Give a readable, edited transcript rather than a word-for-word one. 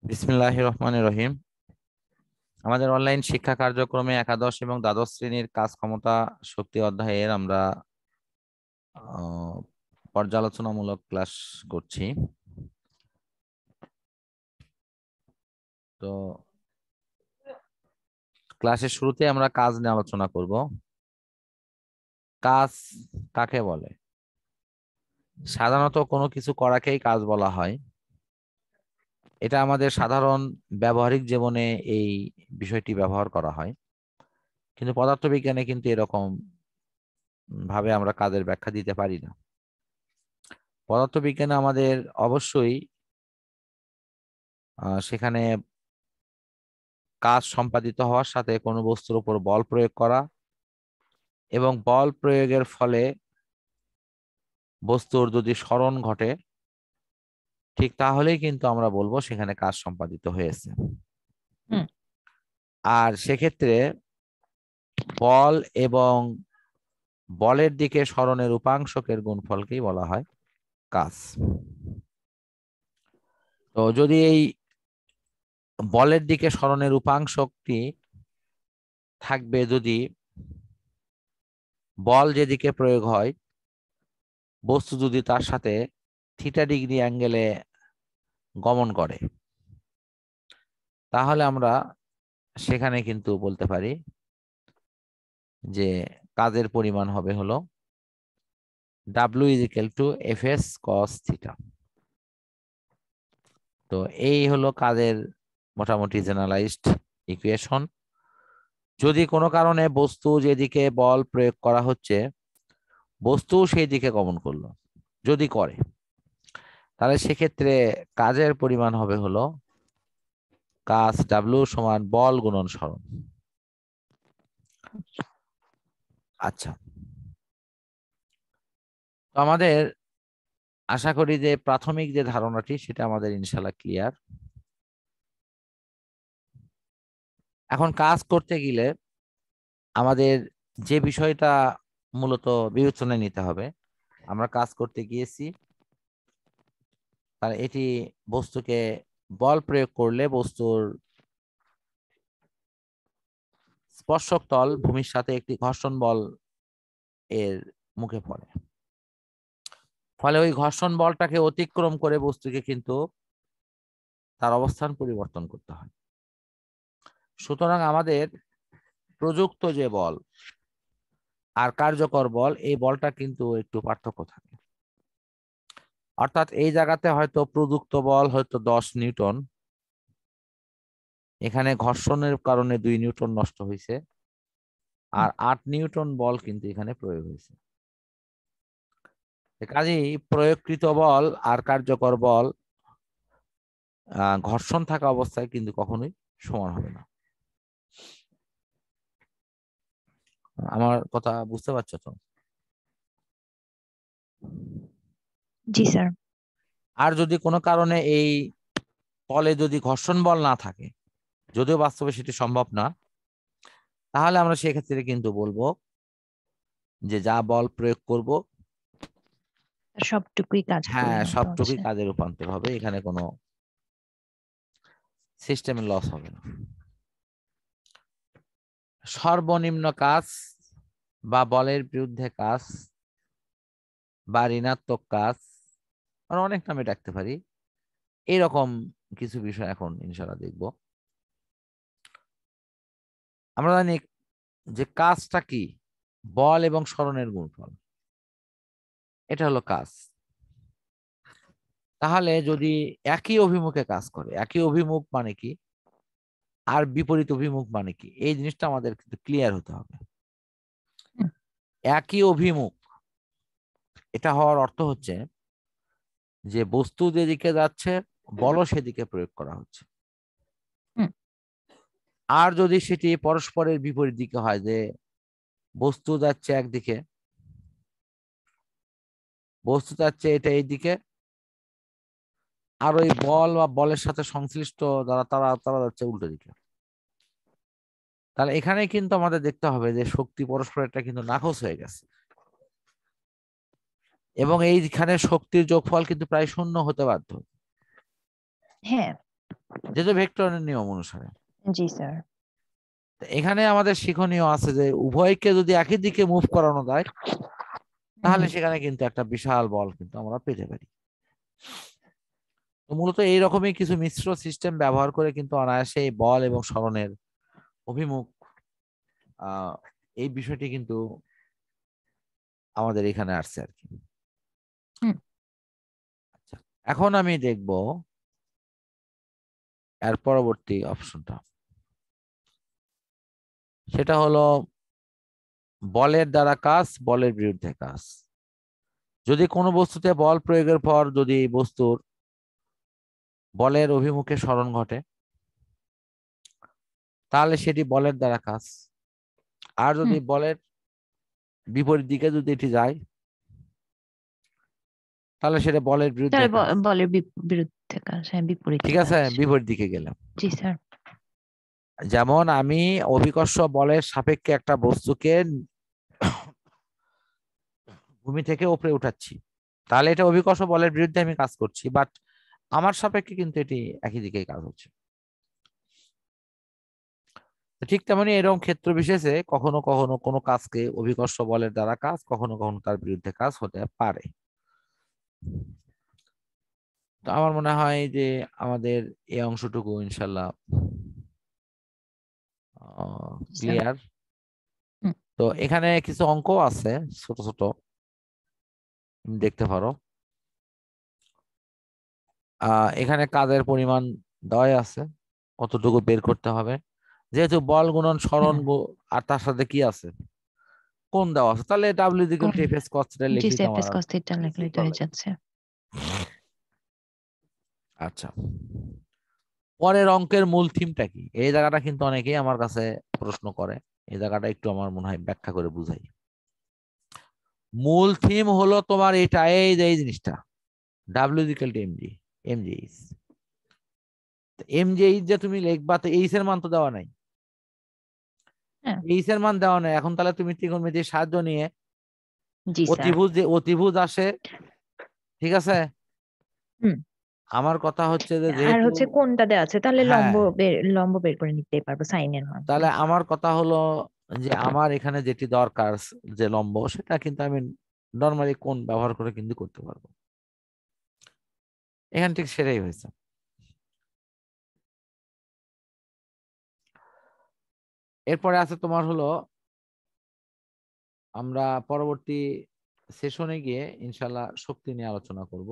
বিসমিল্লাহির রহমানির রহিম। আমাদের অনলাইন শিক্ষা কার্যক্রমে একাদশ এবং দ্বাদশ শ্রেণীর কাজ ক্ষমতা শক্তি অধ্যায়ের আমরা পর্যালোচনামূলক ক্লাস করছি। তো ক্লাসের শুরুতে আমরা কাজ নিয়ে আলোচনা করব। কাজ কাকে বলে? সাধারণত কোনো কিছু করাকেই কাজ বলা হয়। এটা আমাদের সাধারণ ব্যবহারিক জীবনে এই বিষয়টি ব্যবহার করা হয়, কিন্তু পদার্থবিজ্ঞানে কিন্তু এরকম ভাবে আমরা কাজের ব্যাখ্যা দিতে পারি না। পদার্থবিজ্ঞানে আমাদের অবশ্যই সেখানে কাজ সম্পাদিত হওয়ার সাথে কোনো বস্তুর উপর বল প্রয়োগ করা এবং বল প্রয়োগের ফলে বস্তুর যদি সরণ ঘটে, ঠিক তাহলেই কিন্তু আমরা বলবো সেখানে কাজ সম্পাদিত হয়েছে। আর সেক্ষেত্রে বল এবং বলের দিকে সরণের উপাংশকের গুণফলকেই বলা হয় কাজ। তো যদি এই বলের দিকে সরণের উপাংশকটি থাকবে, যদি বল যেদিকে প্রয়োগ হয় বস্তু যদি তার সাথে থিটা ডিগ্রি অ্যাঙ্গেলে গমন করে, তাহলে আমরা সেখানে কিন্তু বলতে পারি যে কাজের পরিমাণ হবে হলো W = Fs cos থিটা। তো এই হলো কাজের মোটামুটি জেনারেলাইজড ইকুয়েশন। যদি কোনো কারণে বস্তু যেদিকে বল প্রয়োগ করা হচ্ছে বস্তু সেই দিকে গমন করলো, যদি করে, তাহলে সেক্ষেত্রে কাজের পরিমাণ হবে হলো কাজ W সমান বল গুণন সরণ। আচ্ছা, তো আমাদের আশা করি যে প্রাথমিক যে ধারণাটি সেটা আমাদের ইনশাআল্লাহ ক্লিয়ার। এখন কাজ করতে গেলে আমাদের যে বিষয়টা মূলত বিবেচনায় নিতে হবে, আমরা কাজ করতে গিয়েছি, তাহলে এটি বস্তুকে বল প্রয়োগ করলে বস্তুর স্পর্শক তল ভূমির সাথে একটি ঘর্ষণ বল এর মুখে পড়ে, ফলে ওই ঘর্ষণ বলটাকে অতিক্রম করে বস্তুকে কিন্তু তার অবস্থান পরিবর্তন করতে হয়। সুতরাং আমাদের প্রযুক্ত যে বল আর কার্যকর বল, এই বলটা কিন্তু একটু পার্থক্য থাকে। অর্থাৎ এই জায়গাতে হয়তো প্রযুক্ত বল হয়তো 10 নিউটন, এখানে ঘর্ষণের কারণে 2 নিউটন নষ্ট হয়েছে, আর 8 নিউটন বল কিন্তু এখানে প্রয়োগ হয়েছে। কাজেই প্রয়োগকৃত বল আর কার্যকর বল ঘর্ষণ থাকা অবস্থায় কিন্তু কখনোই সমান হবে না। আমার কথা বুঝতে পারছো তো? জি স্যার। আর যদি কোনো কারণে এই তলে যদি ঘর্ষণ বল না থাকে, যদিও বাস্তবে সেটি সম্ভব না, তাহলে আমরা সেক্ষেত্রে কিন্তু বলবো যে যা বল প্রয়োগ করব সবটুকুই কাজ হ্যাঁ সবটুকুই কাজে রূপান্তর হবে, এখানে কোনো সিস্টেমের লস হবে না। সর্বনিম্ন কাজ বা বলের বিরুদ্ধে কাজ বা ঋণাত্মক কাজ, আর অনেক নামে ডাকতে পারি, এইরকম কিছু বিষয় এখন ইনশাআল্লাহ দেখব। আমরা জানি যে কাজটা কি, বল এবং সরণের গুণফল, এটা হলো কাজ। তাহলে যদি একই অভিমুখে কাজ করে, একই অভিমুখ মানে কি আর বিপরীত অভিমুখ মানে কি, এই জিনিসটা আমাদের কিন্তু ক্লিয়ার হতে হবে। একই অভিমুখ, এটা হওয়ার অর্থ হচ্ছে যে বস্তু যেদিকে যাচ্ছে বলও সেদিকে প্রয়োগ করা হচ্ছে। আর যদি সেটি পরস্পরের বিপরীত দিকে হয়, যে বস্তু যাচ্ছে একদিকে, বস্তু যাচ্ছে এটা এইদিকে, আর ওই বল বা বলের সাথে সংশ্লিষ্ট যারা তারা তারা যাচ্ছে উল্টো দিকে, তাহলে এখানে কিন্তু আমাদের দেখতে হবে যে শক্তি পরস্পরেরটা কিন্তু নাকচ হয়ে গেছে, এবং এইখানে শক্তির যোগফল কিন্তু প্রায় শূন্য হতে বাধ্য। হ্যাঁ, যেহেতু ভেক্টরের নিয়ম অনুসারে। জি স্যার। এখানে আমাদের শিক্ষণীয় আছে যে উভয়কে যদি একই দিকে মুভ করানো যায় তাহলে সেখানে কিন্তু একটা বিশাল বল কিন্তু আমরা পেতে পারি। তো মূলত এইরকমই কিছু মিশ্র সিস্টেম ব্যবহার করে কিন্তু অনায়াসে এই বল এবং সরণের অভিমুখ এই বিষয়টি কিন্তু আমাদের এখানে আসছে আর কি। আচ্ছা, এখন আমি দেখব এর পরবর্তী অপশনটা, সেটা হলো বলের দ্বারা কাজ, বলের বিরুদ্ধে কাজ। যদি কোনো বস্তুতে বল প্রয়োগের পর যদি বস্তুর বলের অভিমুখে সরণ ঘটে তাহলে সেটি বলের দ্বারা কাজ, আর যদি বলের বিপরীত দিকে যদি এটি যায় তাহলে সেটা বলের বিরুদ্ধে কাজ। বলের বিরুদ্ধে কাজ, হ্যাঁ, বিপরীত ঠিক আছে, কাজ। বিপরীত দিকে গেলাম। জি স্যার। যেমন আমি অভিকর্ষ বলের সাপেক্ষে একটা বস্তুকে ভূমি থেকে উপরে উঠাচ্ছি, তাহলে এটা অভিকর্ষ বলের বিরুদ্ধে আমি কাজ করছি, বাট আমার সাপেক্ষে কিন্তু এটি একই দিকে কাজ হচ্ছে। ঠিক তেমনি এরকম ক্ষেত্র বিশেষে কখনো কখনো কোনো কাজকে অভিকর্ষ বলের দ্বারা কাজ, কখনো কখনো তার বিরুদ্ধে কাজ হতে পারে। তো আমার মনে হয় যে আমাদের এই অংশটুকু ইনশাল্লাহ ক্লিয়ার। তো এখানে কিছু অঙ্ক আছে ছোট ছোট, দেখতে পারো। এখানে কাজের পরিমাণ দেওয়া আছে, কতটুকু বের করতে হবে। যেহেতু বল গুণন সরণ আর তার সাথে কি আছে, কোণ দেওয়া আছে, তাহলে W equal to F S cos theta G লিখলেই তো স্যার, আমার এফএস কস থিটা লিখলেই তো হয়ে যাচ্ছে। আচ্ছা, পরের অঙ্কের মূল থিমটা কি? এই জায়গাটা কিন্তু অনেকেই আমার কাছে প্রশ্ন করে, এই জায়গাটা একটু আমার মনে হয় ব্যাখ্যা করে বুঝাই। মূল থিম হলো তোমার এটা, এই যে এই জিনিসটা W equal two MG, MG H. MG H যে তুমি লিখবা, তো এইচ এর মান তো দেওয়া নাই, এইচ এর মান দেওয়া নাই। এখন তাহলে তুমি ত্রিকোণমিতির সাহায্য নিয়ে জি স্যার। অতিভুজ, যে অতিভুজ আসে, ঠিক আছে। হুম। আমার কথা হচ্ছে যে আর যেহেতু, হচ্ছে কোনটা দেওয়া আছে, তাহলে হ্যাঁ, লম্ব বের করে নিতেই পারবো সাইনের তাহলে মাধ্যমে। আমার কথা হলো যে আমার এখানে যেটি দরকার যে লম্ব, সেটা কিন্তু আমি নর্মালি কোণ ব্যবহার করে কিন্তু করতে পারবো। এখানে ঠিক সেটাই হয়েছে। এরপরে আছে তোমার হলো, আমরা পরবর্তী সেশনে গিয়ে ইনশাল্লাহ শক্তি নিয়ে আলোচনা করব।